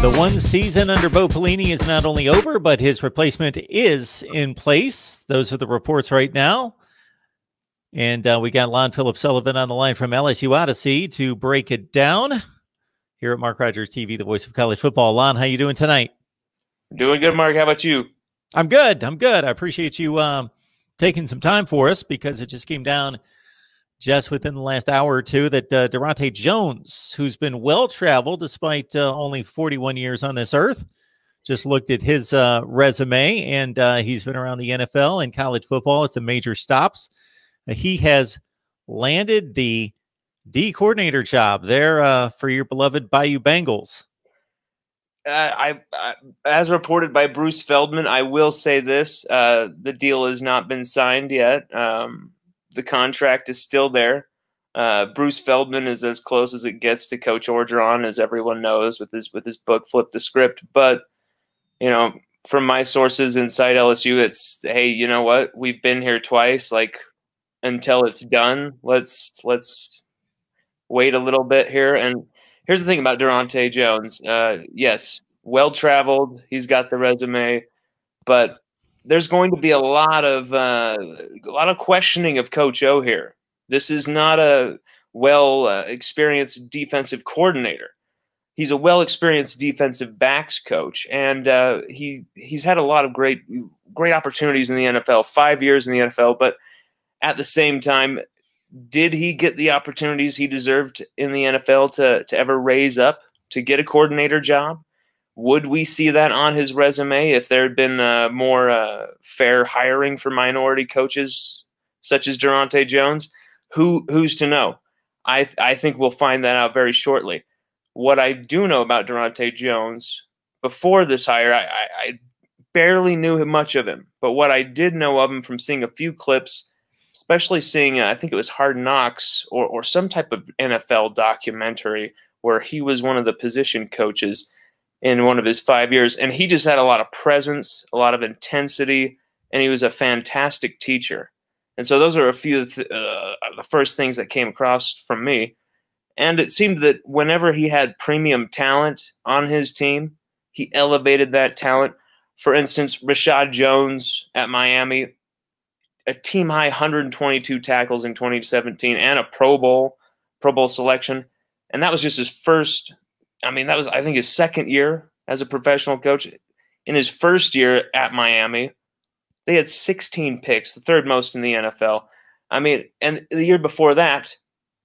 The one season under Bo Pelini is not only over, but his replacement is in place. Those are the reports right now. And we got Lon Philip Sullivan on the line from LSU Odyssey to break it down here at Mark Rogers TV, the voice of college football. Lon, how you doing tonight? Doing good, Mark. How about you? I'm good. I appreciate you taking some time for us, because it just came down just within the last hour or two that Daronte Jones, who's been well-traveled despite only 41 years on this earth, just looked at his resume, and he's been around the NFL and college football at some major stops. He has landed the D coordinator job there for your beloved Bayou Bengals. As reported by Bruce Feldman, I will say this: the deal has not been signed yet. The contract is still there. Bruce Feldman is as close as it gets to Coach Orgeron, as everyone knows, with his book Flip the Script. But you know, from my sources inside LSU, it's, hey, you know what? We've been here twice. Like, until it's done, let's wait a little bit here. And here's the thing about Daronte Jones. Yes, well-traveled. He's got the resume, but there's going to be a lot of questioning of Coach O here. This is not a experienced defensive coordinator. He's a well-experienced defensive backs coach, and he's had a lot of great opportunities in the NFL, 5 years in the NFL. But at the same time, did he get the opportunities he deserved in the NFL to ever raise up to get a coordinator job? Would we see that on his resume if there had been more fair hiring for minority coaches such as Daronte Jones? Who's to know? I think we'll find that out very shortly. What I do know about Daronte Jones, before this hire, I barely knew much of him. But what I did know of him from seeing a few clips, especially seeing, I think it was Hard Knocks or some type of NFL documentary where he was one of the position coaches in one of his 5 years. And he just had a lot of presence, a lot of intensity, and he was a fantastic teacher. And so those are a few of the first things that came across from me. And it seemed that whenever he had premium talent on his team, he elevated that talent. For instance, Raesjon Jones at Miami, a team-high 122 tackles in 2017 and a Pro Bowl selection. And that was just his first – I mean, that was, I think, his second year as a professional coach. In his first year at Miami, they had 16 picks, the third most in the NFL. I mean, and the year before that,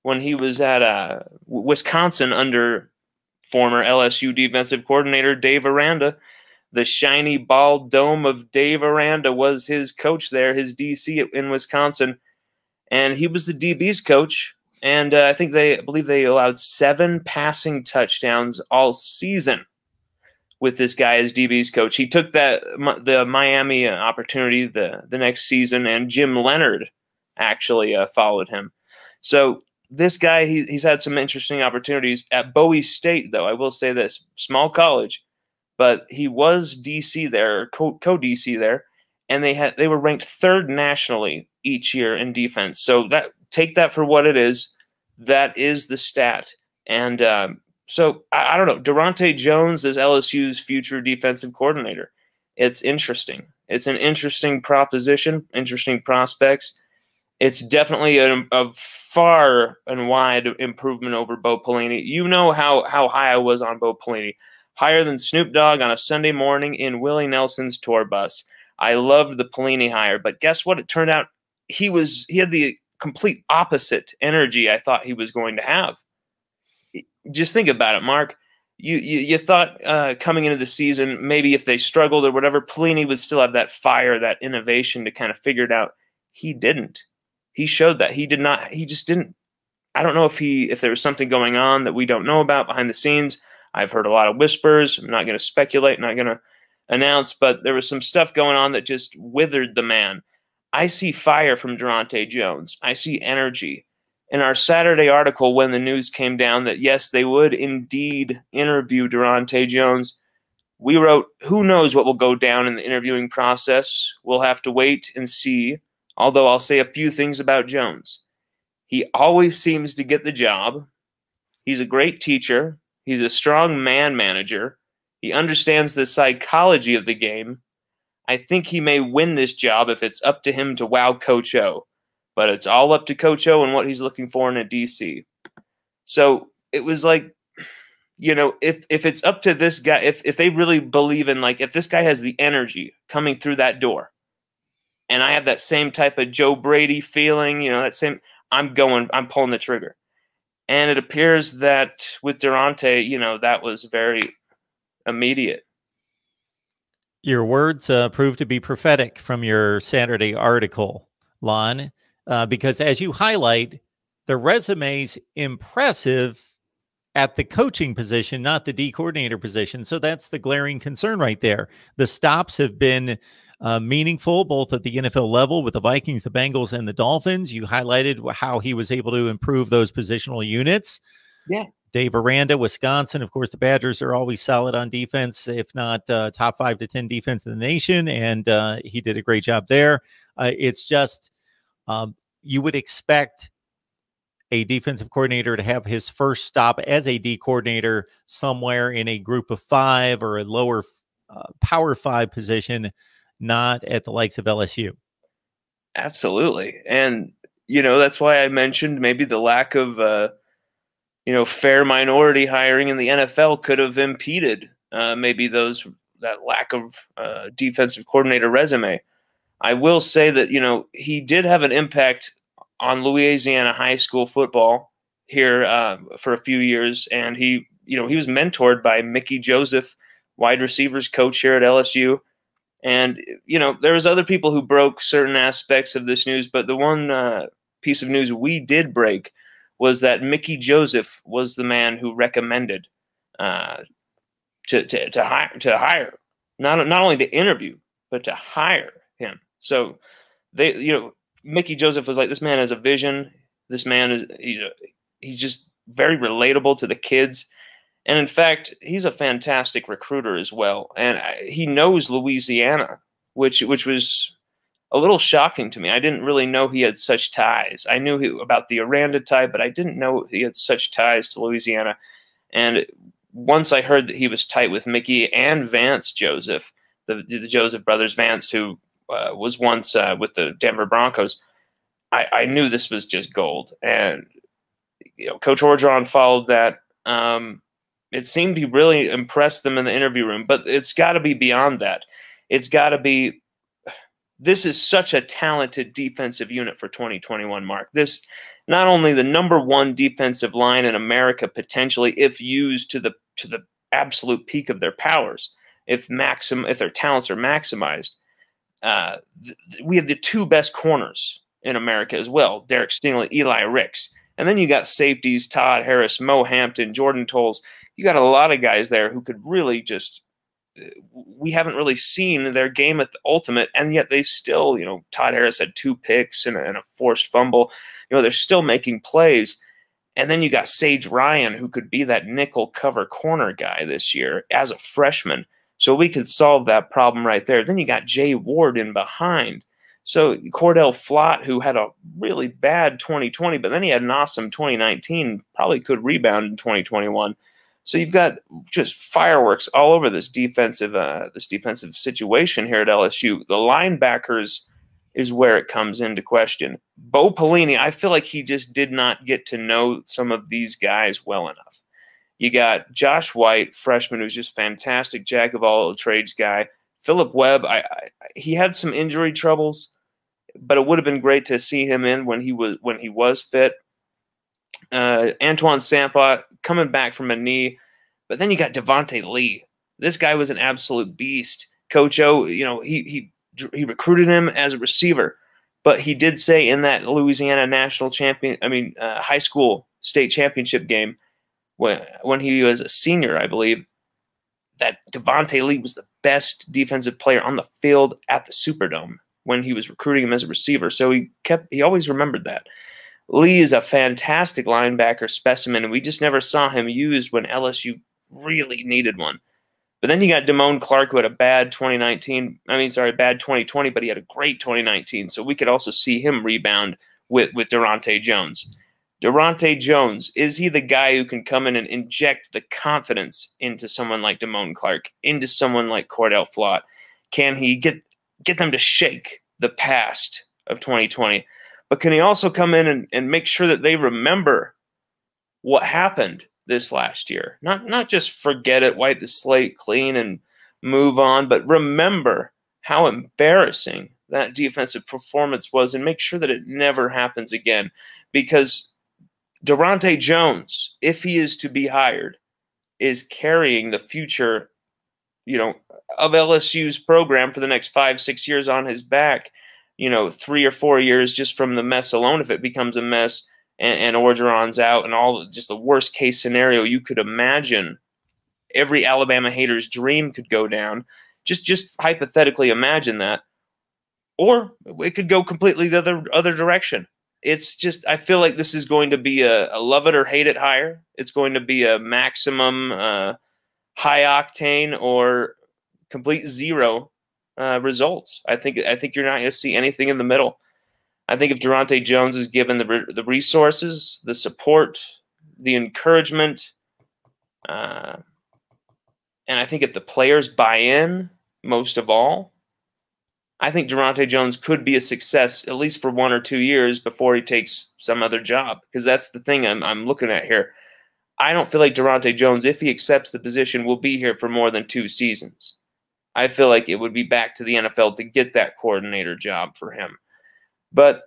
when he was at Wisconsin under former LSU defensive coordinator Dave Aranda, the shiny bald dome of Dave Aranda was his coach there, his DC in Wisconsin. And he was the DB's coach. And I believe they allowed 7 passing touchdowns all season with this guy as DB's coach. He took the Miami opportunity the next season, and Jim Leonard actually followed him. So this guy, he's had some interesting opportunities at Bowie State, though. I will say this, small college, but he was DC there, co-DC there, and they were ranked 3rd nationally each year in defense. So take that for what it is. That is the stat. And so I don't know. Daronte Jones is LSU's future defensive coordinator. It's interesting. It's an interesting proposition, interesting prospects. It's definitely a far and wide improvement over Bo Pelini. You know how high I was on Bo Pelini. Higher than Snoop Dogg on a Sunday morning in Willie Nelson's tour bus. I loved the Pelini hire, but guess what? It turned out he had the complete opposite energy I thought he was going to have. Just think about it, Mark. You thought coming into the season, maybe if they struggled or whatever, Pelini would still have that fire, that innovation to kind of figure it out. He didn't. He showed that he did not. He just didn't. I don't know if there was something going on that we don't know about behind the scenes. I've heard a lot of whispers. I'm not going to speculate, not going to announce, but there was some stuff going on that just withered the man. I see fire from Daronte Jones. I see energy. In our Saturday article, when the news came down that, yes, they would indeed interview Daronte Jones, we wrote, who knows what will go down in the interviewing process? We'll have to wait and see. Although I'll say a few things about Jones. He always seems to get the job. He's a great teacher. He's a strong man manager. He understands the psychology of the game. I think he may win this job if it's up to him to wow Coach O. But it's all up to Coach O and what he's looking for in a DC. So it was like, you know, if it's up to this guy, if they really believe in, like, if this guy has the energy coming through that door, and I have that same type of Joe Brady feeling, you know, that same, I'm pulling the trigger. And it appears that with Daronte, you know, that was very immediate. Your words proved to be prophetic from your Saturday article, Lon, because as you highlight, the resume's impressive at the coaching position, not the D coordinator position. So that's the glaring concern right there. The stops have been meaningful, both at the NFL level with the Vikings, the Bengals, and the Dolphins. You highlighted how he was able to improve those positional units. Yeah. Dave Aranda, Wisconsin. Of course, the Badgers are always solid on defense, if not top 5 to 10 defense in the nation. And he did a great job there. It's just you would expect a defensive coordinator to have his first stop as a D coordinator somewhere in a group of 5 or a lower power 5 position, not at the likes of LSU. Absolutely. And, you know, that's why I mentioned maybe the lack of, you know, fair minority hiring in the NFL could have impeded maybe that lack of defensive coordinator resume. I will say that, you know, he did have an impact on Louisiana high school football here for a few years. And he was mentored by Mickey Joseph, wide receivers coach here at LSU. And, you know, there was other people who broke certain aspects of this news, but the one piece of news we did break was that Mickey Joseph was the man who recommended to hire, not only to interview, but to hire him. So they, you know, Mickey Joseph was like, this man has a vision. This man is, he's just very relatable to the kids. And in fact, he's a fantastic recruiter as well. And he knows Louisiana, which was a little shocking to me. I didn't really know he had such ties. I knew about the Aranda tie, but I didn't know he had such ties to Louisiana. And once I heard that he was tight with Mickey and Vance Joseph, the Joseph brothers, Vance, who was once with the Denver Broncos, I knew this was just gold. And, you know, Coach Orgeron followed that. It seemed he really impressed them in the interview room, but it's got to be beyond that. It's got to be, this is such a talented defensive unit for 2021, Mark. This, not only the #1 defensive line in America, potentially, if used to the absolute peak of their powers, if their talents are maximized. We have the 2 best corners in America as well, Derek Stingley, Eli Ricks. And then you got safeties, Todd Harris, Mo Hampton, Jordan Tolles. You got a lot of guys there who could really just, we haven't really seen their game at the ultimate, and yet they still, you know, Todd Harris had 2 picks and a forced fumble. You know, they're still making plays. And then you got Sage Ryan, who could be that nickel cover corner guy this year as a freshman. So we could solve that problem right there. Then you got Jay Ward in behind. So Cordell Flott, who had a really bad 2020, but then he had an awesome 2019, probably could rebound in 2021. So you've got just fireworks all over this defensive situation here at LSU. The linebackers is where it comes into question. Bo Pelini, I feel like he just did not get to know some of these guys well enough. You got Josh White, freshman, who's just fantastic, jack of all trades guy. Philip Webb, he had some injury troubles, but it would have been great to see him in when he was fit. Antoine Sampa coming back from a knee, but then you got Devontae Lee. This guy was an absolute beast. Coach O, you know, he recruited him as a receiver, but he did say in that Louisiana high school state championship game when he was a senior, I believe, that Devontae Lee was the best defensive player on the field at the Superdome when he was recruiting him as a receiver. So he always remembered that. Lee is a fantastic linebacker specimen, and we just never saw him used when LSU really needed one. But then you got Damone Clark, who had a bad 2020, but he had a great 2019. So we could also see him rebound with Daronte Jones. Daronte Jones, is he the guy who can come in and inject the confidence into someone like Damone Clark, into someone like Cordell Flott? Can he get them to shake the past of 2020? But can he also come in and make sure that they remember what happened this last year? Not just forget it, wipe the slate clean, and move on, but remember how embarrassing that defensive performance was and make sure that it never happens again. Because Daronte Jones, if he is to be hired, is carrying the future, of LSU's program for the next 5-6 years on his back. 3 or 4 years just from the mess alone, if it becomes a mess and Orgeron's out and all just the worst case scenario you could imagine. Every Alabama hater's dream could go down. Just hypothetically imagine that. Or it could go completely the other direction. It's just, I feel like this is going to be a love it or hate it hire. It's going to be a maximum high octane or complete zero results. I think you're not going to see anything in the middle. I think if Daronte Jones is given the resources, the support, the encouragement, and I think if the players buy in, most of all, I think Daronte Jones could be a success at least for 1 or 2 years before he takes some other job. Because that's the thing I'm looking at here. I don't feel like Daronte Jones, if he accepts the position, will be here for more than 2 seasons. I feel like it would be back to the NFL to get that coordinator job for him. But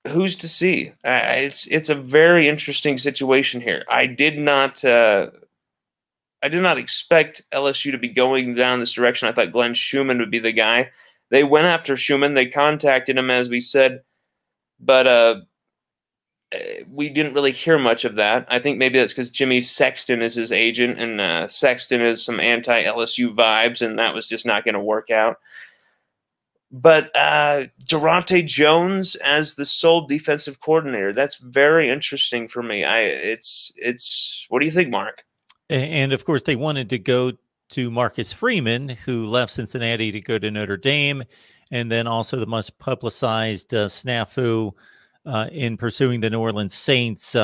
who's to see? It's a very interesting situation here. I did not expect LSU to be going down this direction. I thought Glenn Schumann would be the guy. They went after Schumann. They contacted him, as we said, but we didn't really hear much of that. I think maybe that's because Jimmy Sexton is his agent, and Sexton is some anti-LSU vibes, and that was just not going to work out. But Daronte Jones as the sole defensive coordinator, that's very interesting for me. It's what do you think, Mark? And of course, they wanted to go to Marcus Freeman, who left Cincinnati to go to Notre Dame, and then also the much publicized snafu in pursuing the New Orleans Saints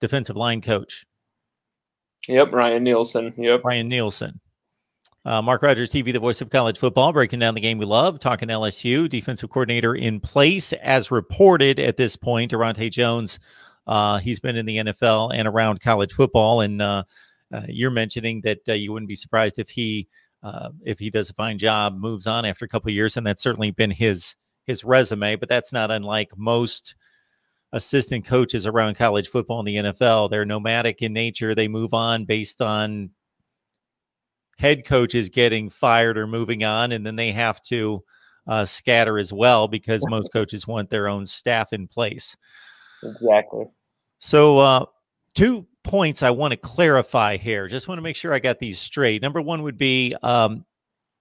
defensive line coach. Yep, Ryan Nielsen. Yep, Ryan Nielsen. MarkRogersTV, the voice of college football, breaking down the game we love, talking LSU, defensive coordinator in place. As reported at this point, Daronte Jones, he's been in the NFL and around college football, and you're mentioning that you wouldn't be surprised if he does a fine job, moves on after a couple of years, and that's certainly been his resume. But that's not unlike most assistant coaches around college football in the NFL. They're nomadic in nature. They move on based on head coaches getting fired or moving on, and then they have to scatter as well because most coaches want their own staff in place. Exactly. So 2 points I want to clarify here. Just want to make sure I got these straight. Number one would be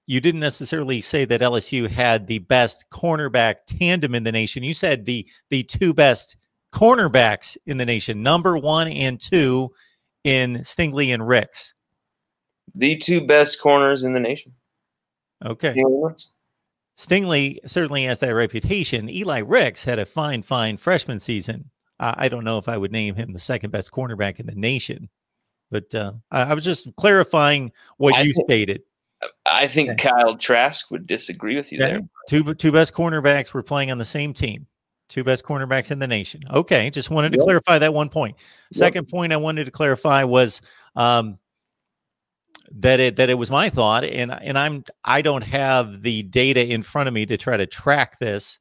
you didn't necessarily say that LSU had the best cornerback tandem in the nation. You said the 2 best cornerbacks in the nation, number 1 and 2 in Stingley and Ricks. The 2 best corners in the nation. Okay. Stingley certainly has that reputation. Eli Ricks had a fine freshman season. I don't know if I would name him the 2nd best cornerback in the nation, but I was just clarifying what you stated. I think Kyle Trask would disagree with you there. Two best cornerbacks were playing on the same team. 2 best cornerbacks in the nation. Okay, just wanted to clarify that one point. Second point I wanted to clarify was that it was my thought, and I don't have the data in front of me to try to track this,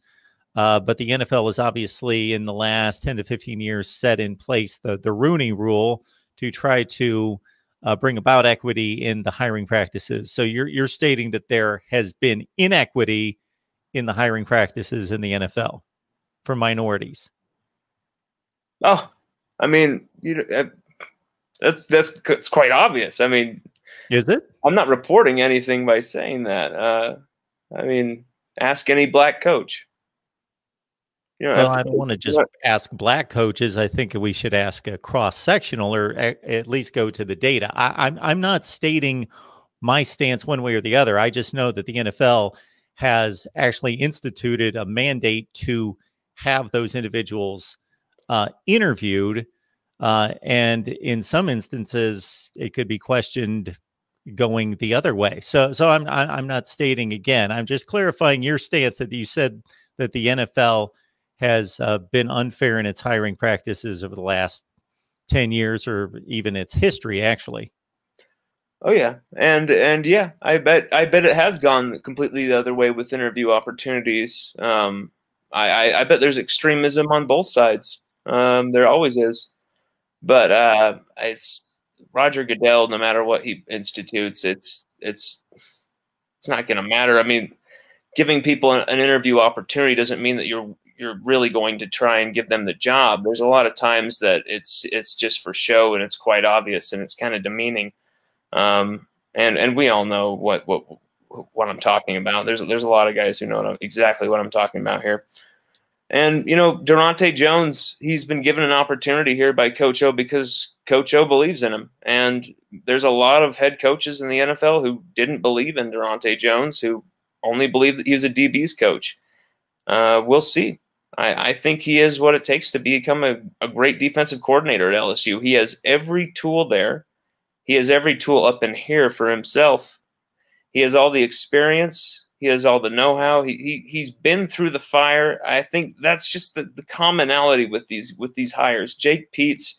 but the NFL has obviously in the last 10 to 15 years set in place the Rooney Rule to try to bring about equity in the hiring practices. So you're stating that there has been inequity in the hiring practices in the NFL for minorities. Oh, I mean, that's quite obvious. I mean, is it? I'm not reporting anything by saying that. I mean, ask any black coach. Well, I don't want to just ask black coaches. I think we should ask a cross-sectional, or at least go to the data. I'm not stating my stance one way or the other. I just know that the NFL has actually instituted a mandate to have those individuals interviewed, and in some instances, it could be questioned going the other way. So I'm not stating again. I'm just clarifying your stance that you said that the NFL has been unfair in its hiring practices over the last 10 years or even its history, actually. Oh yeah, and yeah, I bet it has gone completely the other way with interview opportunities. I bet there's extremism on both sides. There always is, but it's Roger Goodell. No matter what he institutes, it's not going to matter. I mean, giving people an interview opportunity doesn't mean that you're really going to try and give them the job. There's a lot of times that it's just for show, and it's quite obvious, and it's kind of demeaning. And we all know what I'm talking about. There's a lot of guys who know exactly what I'm talking about here. And Daronte Jones, he's been given an opportunity here by Coach O because Coach O believes in him. And there's a lot of head coaches in the NFL who didn't believe in Daronte Jones, who only believed that he was a DB's coach. We'll see. I think he is what it takes to become a great defensive coordinator at LSU. He has every tool there. He has every tool up in here for himself. He has all the experience. He has all the know-how. He's been through the fire. I think that's just the commonality with these hires. Jake Peetz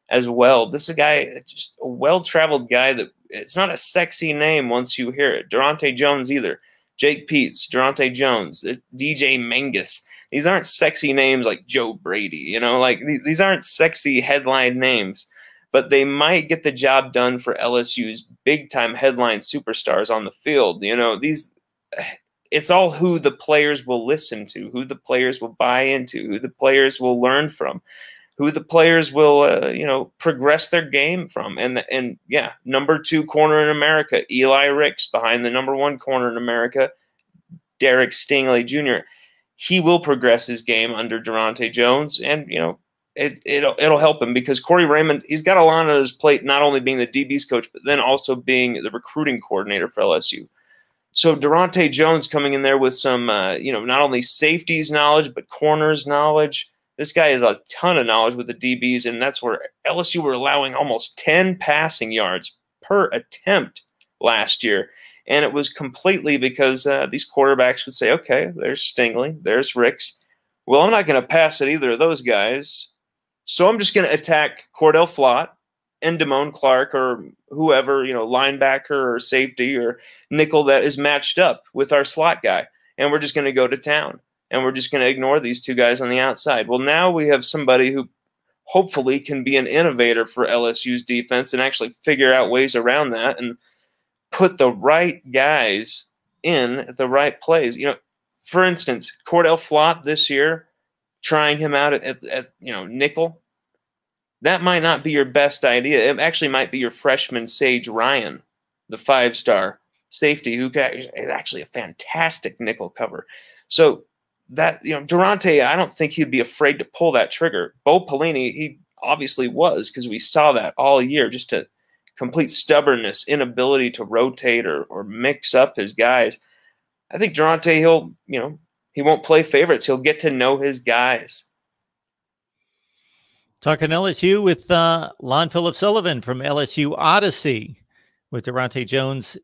as well. This is a guy, just a well-traveled guy that it's not a sexy name once you hear it. Daronte Jones either. Jake Peetz, Daronte Jones, DJ Mangus. These aren't sexy names like Joe Brady. Like these aren't sexy headline names. But they might get the job done for LSU's big-time headline superstars on the field. It's all who the players will listen to, who the players will buy into, who the players will learn from, who the players will, progress their game from. And yeah, number 2 corner in America, Eli Ricks, behind the number 1 corner in America, Derek Stingley Jr. He will progress his game under Daronte Jones, and it'll help him because Corey Raymond, he's got a lot on his plate, not only being the DB's coach, but then also being the recruiting coordinator for LSU. So Daronte Jones coming in there with some, not only safeties knowledge, but corners knowledge. This guy has a ton of knowledge with the DBs, and that's where LSU were allowing almost 10 passing yards per attempt last year. And it was completely because these quarterbacks would say, okay, there's Stingley, there's Ricks. Well, I'm not going to pass at either of those guys. So I'm just going to attack Cordell Flott and Damone Clark or whoever, linebacker or safety or nickel that is matched up with our slot guy. And we're just going to go to town. And we're just going to ignore these 2 guys on the outside. Well, now we have somebody who hopefully can be an innovator for LSU's defense and actually figure out ways around that and put the right guys in at the right plays. For instance, Cordell Flott this year, trying him out at nickel, that might not be your best idea. It actually might be your freshman Sage Ryan, the 5-star safety, who is actually a fantastic nickel cover. So that Daronte, I don't think he'd be afraid to pull that trigger. Bo Pelini, he obviously was, because we saw that all year, just a complete stubbornness, inability to rotate or mix up his guys. I think Daronte, he won't play favorites. He'll get to know his guys. Talking LSU with Lon Phillip Sullivan from LSU Odyssey, with Daronte Jones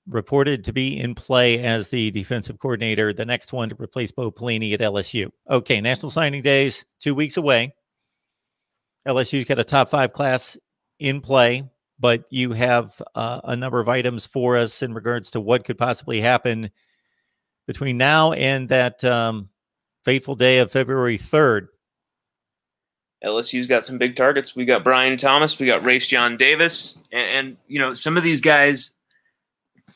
reported to be in play as the defensive coordinator, the next one to replace Bo Pelini at LSU. Okay, National Signing Days, 2 weeks away. LSU's got a top 5 class in play, but you have a number of items for us in regards to what could possibly happen between now and that fateful day of February 3rd. LSU's got some big targets. We got Bryan Thomas, we got Raesjon Davis, and some of these guys,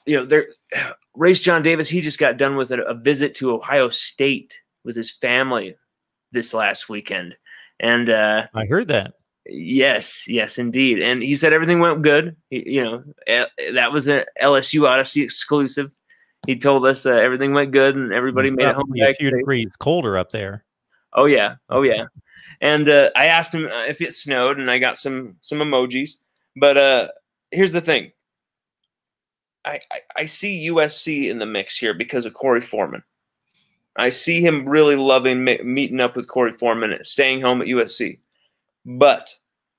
Raesjon Davis, he just got done with a visit to Ohio State with his family this last weekend. And I heard that. Yes, indeed. And he said everything went good. That was an LSU Odyssey exclusive. He told us everything went good and everybody made it home. A few degrees colder up there. Oh yeah. And I asked him if it snowed, and I got some emojis. But here's the thing. I see USC in the mix here because of Corey Foreman. I see him really loving meeting up with Corey Foreman, staying home at USC. But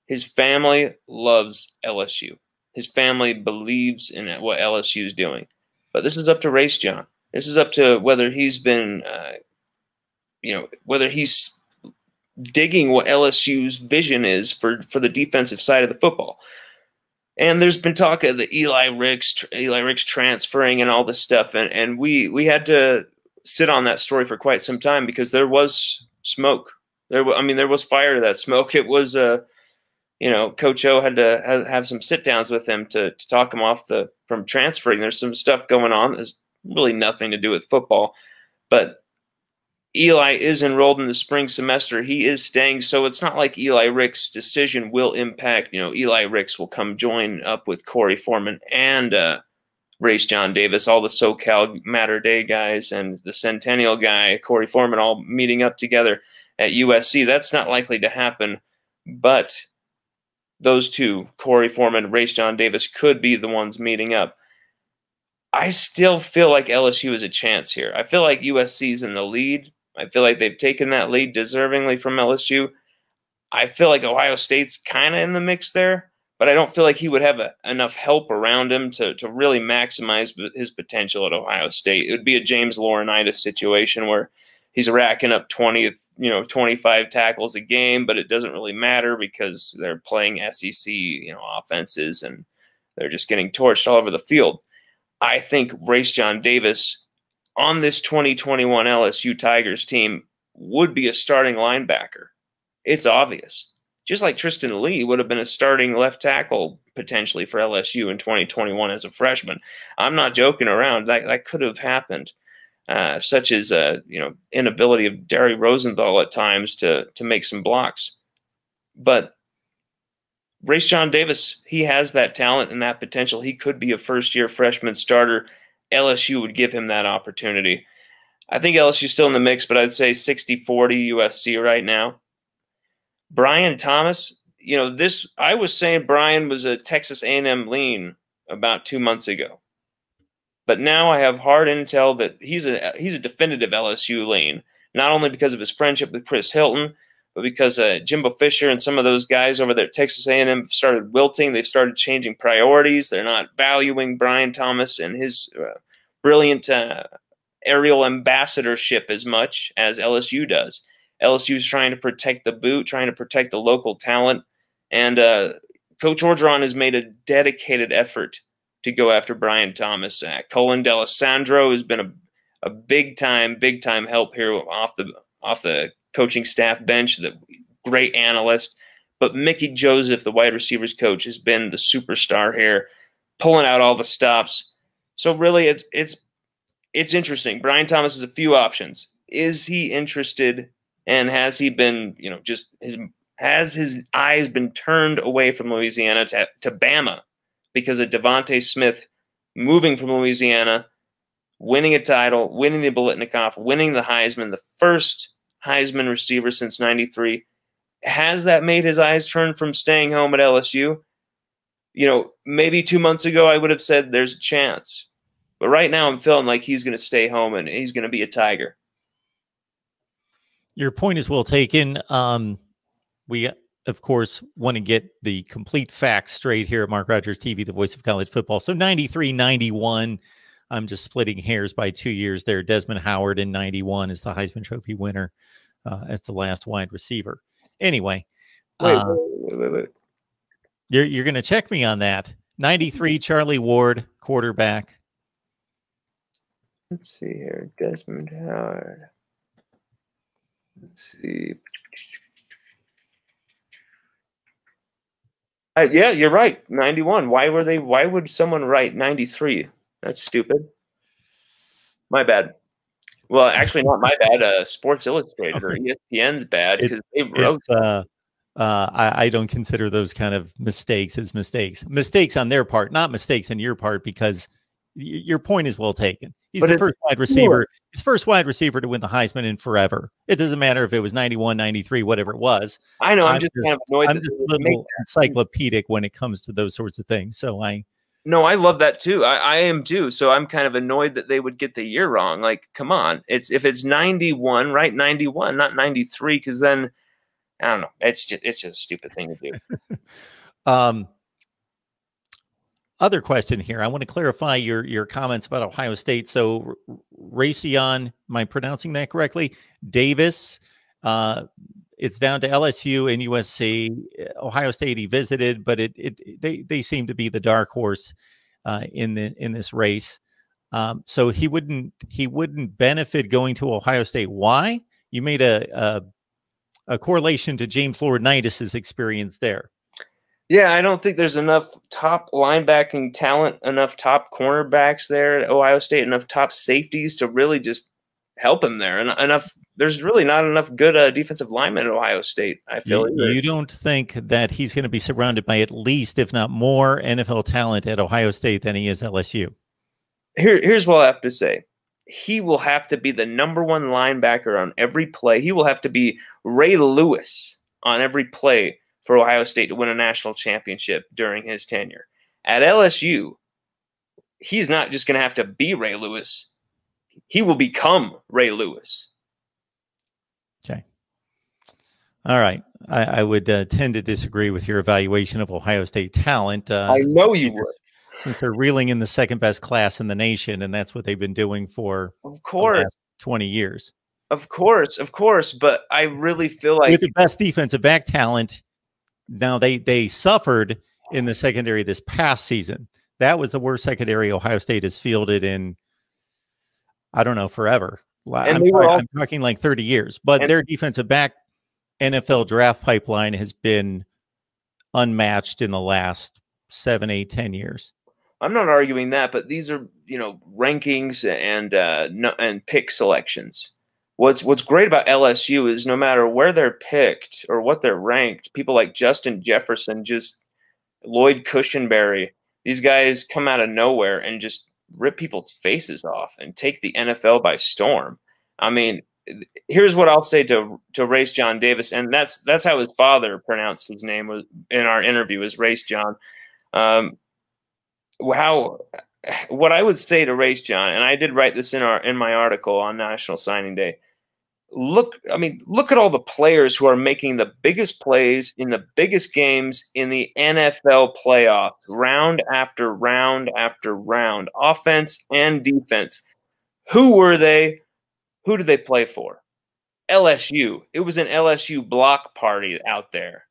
his family loves LSU. His family believes in what LSU is doing. But this is up to Raesjon. This is up to whether he's been, whether he's digging what LSU's vision is for the defensive side of the football. And there's been talk of the Eli Ricks transferring and all this stuff, and we had to sit on that story for quite some time because there was smoke. There was fire to that smoke. It was Coach O had to have some sit downs with him to talk him off from transferring. There's some stuff going on. There's really nothing to do with football, but Eli is enrolled in the spring semester. He is staying, so it's not like Eli Ricks' decision will impact. Eli Ricks will come join up with Corey Foreman and Raesjon Davis, all the SoCal Matter Day guys and the Centennial guy, Corey Foreman, all meeting up together at USC. That's not likely to happen, but those two, Corey Foreman and Raesjon Davis, could be the ones meeting up. I still feel like LSU has a chance here. I feel like USC's in the lead. I feel like they've taken that lead deservingly from LSU. I feel like Ohio State's kind of in the mix there, but I don't feel like he would have enough help around him to really maximize his potential at Ohio State. It would be a James Laurinaitis situation where he's racking up 25 tackles a game, but it doesn't really matter because they're playing SEC, offenses, and they're just getting torched all over the field. I think Raesjon Davis on this 2021 LSU Tigers team would be a starting linebacker. It's obvious. Just like Tristan Lee would have been a starting left tackle potentially for LSU in 2021 as a freshman. I'm not joking around. That could have happened. Such as inability of Derry Rosenthal at times to make some blocks. But Raesjon Davis, he has that talent and that potential. He could be a first-year freshman starter. LSU would give him that opportunity. I think LSU's still in the mix, but I'd say 60-40 USC right now. Bryan Thomas, I was saying Bryan was a Texas A&M lean about 2 months ago. But now I have hard intel that he's a definitive LSU lean, not only because of his friendship with Chris Hilton, but because Jimbo Fisher and some of those guys over there at Texas A&M started wilting. They've started changing priorities. They're not valuing Bryan Thomas and his brilliant aerial ambassadorship as much as LSU does. LSU is trying to protect the boot, trying to protect the local talent, and Coach Orgeron has made a dedicated effort to go after Bryan Thomas. Colin D'Alessandro has been a big time help here off the coaching staff bench, the great analyst. But Mickey Joseph, the wide receivers coach, has been the superstar here, pulling out all the stops. So really, it's interesting. Bryan Thomas has a few options. Is he interested, and has he been, has his eyes been turned away from Louisiana to Bama because of Devontae Smith moving from Louisiana, winning a title, winning the Biletnikoff, winning the Heisman, the first Heisman receiver since '93. Has that made his eyes turn from staying home at LSU? Maybe 2 months ago I would have said there's a chance. But right now I'm feeling like he's going to stay home and he's going to be a Tiger. Your point is well taken. We, of course, want to get the complete facts straight here at Mark Rogers TV, the voice of college football. So 93-91. I'm just splitting hairs by 2 years there. Desmond Howard in 91 is the Heisman Trophy winner as the last wide receiver. Anyway. Wait. You're going to check me on that. 93, Charlie Ward, quarterback. Let's see here. Desmond Howard. Let's see. Yeah, you're right. 91. Why would someone write 93? That's stupid. My bad. Well, actually, not my bad. Sports Illustrated or ESPN's bad because they wrote. I don't consider those kind of mistakes as mistakes. Mistakes on their part, not mistakes on your part, because your point is well taken. He's the first wide receiver. His first wide receiver to win the Heisman in forever. It doesn't matter if it was 91, 93, whatever it was. I know. I'm just kind of annoyed. I'm just a little encyclopedic when it comes to those sorts of things. So No, I love that too. I am too. So I'm kind of annoyed that they would get the year wrong. Like, come on. If it's 91, right? 91, not 93, because then I don't know. It's just a stupid thing to do. Other question here. I want to clarify your comments about Ohio State. So Raesjon, am I pronouncing that correctly? Davis, it's down to LSU and USC. Ohio State he visited, but they seem to be the dark horse in this race. So he wouldn't benefit going to Ohio State. Why? You made a correlation to James Laurinaitis' experience there. Yeah, I don't think there's enough top linebacking talent, enough top cornerbacks there at Ohio State, enough top safeties to really just help him there. And there's really not enough good defensive linemen at Ohio State, I feel. You don't think that he's going to be surrounded by at least, if not more, NFL talent at Ohio State than he is LSU? Here's what I have to say. He will have to be the number one linebacker on every play. He will have to be Ray Lewis on every play for Ohio State to win a national championship during his tenure. At LSU, he's not just going to have to be Ray Lewis. He will become Ray Lewis. Okay. All right. I would tend to disagree with your evaluation of Ohio State talent. I know you would. Since they're reeling in the second best class in the nation, and that's what they've been doing for the last 20 years. Of course. But I really feel like with the best defensive back talent. Now they suffered in the secondary this past season. That was the worst secondary Ohio State has fielded in, I don't know, forever. I'm talking like 30 years. But their defensive back NFL draft pipeline has been unmatched in the last 7, 8, 10 years. I'm not arguing that, but these are, rankings and pick selections. What's great about LSU is no matter where they're picked or what they're ranked, people like Justin Jefferson, just Lloyd Cushenberry, these guys come out of nowhere and just rip people's faces off and take the NFL by storm. I mean, here's what I'll say to Raesjon Davis, and that's how his father pronounced his name was in our interview, is Raesjon. What I would say to Raesjon, and I did write this in my article on National Signing Day. Look at all the players who are making the biggest plays in the biggest games in the NFL playoffs, round after round after round, offense and defense. Who were they? Who did they play for? LSU. It was an LSU block party out there.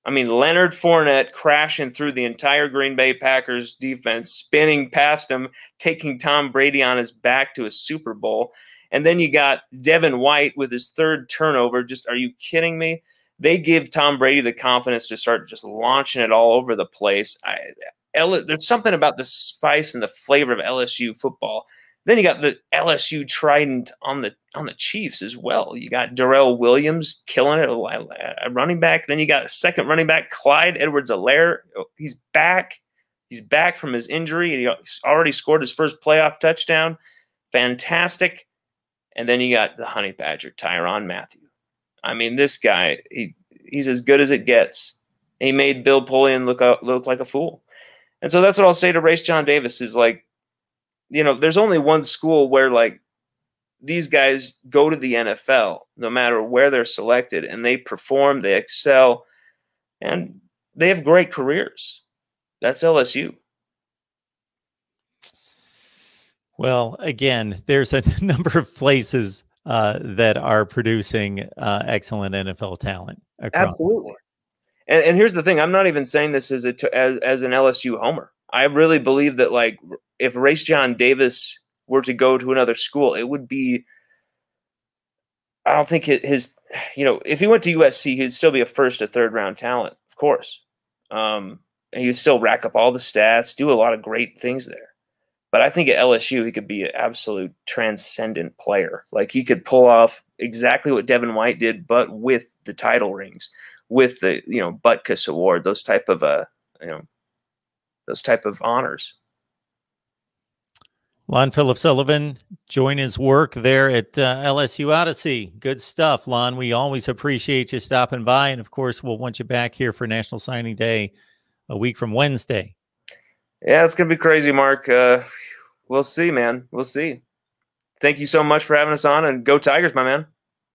I mean, Leonard Fournette crashing through the entire Green Bay Packers defense, spinning past him, taking Tom Brady on his back to a Super Bowl. And then you got Devin White with his third turnover. Just, are you kidding me? They give Tom Brady the confidence to start just launching it all over the place. There's something about the spice and the flavor of LSU football. Then you got the LSU trident on the Chiefs as well. You got Darrell Williams killing it at running back. Then you got a second running back, Clyde Edwards-Helaire. He's back. He's back from his injury. He already scored his first playoff touchdown. Fantastic. And then you got the honey badger, Tyrann Mathieu. I mean, this guy, he's as good as it gets. He made Bill Polian look like a fool. And so that's what I'll say to Raesjon Davis is like, there's only one school where like these guys go to the NFL no matter where they're selected, and they perform, they excel, and they have great careers. That's LSU. Well, again, there's a number of places that are producing excellent NFL talent. Absolutely. And here's the thing. I'm not even saying this as an LSU homer. I really believe that, like, if Raesjon Davis were to go to another school, it would be, I don't think his, if he went to USC, he'd still be a first or third round talent, of course. And he would still rack up all the stats, do a lot of great things there. But I think at LSU, he could be an absolute transcendent player. Like, he could pull off exactly what Devin White did, but with the title rings, with the, Butkus Award, those type of honors. Lon Phillips Sullivan, join his work there at LSU Odyssey. Good stuff, Lon. We always appreciate you stopping by. And, of course, we'll want you back here for National Signing Day a week from Wednesday. Yeah, it's gonna be crazy, Mark. We'll see, man. We'll see. Thank you so much for having us on, and go Tigers, my man.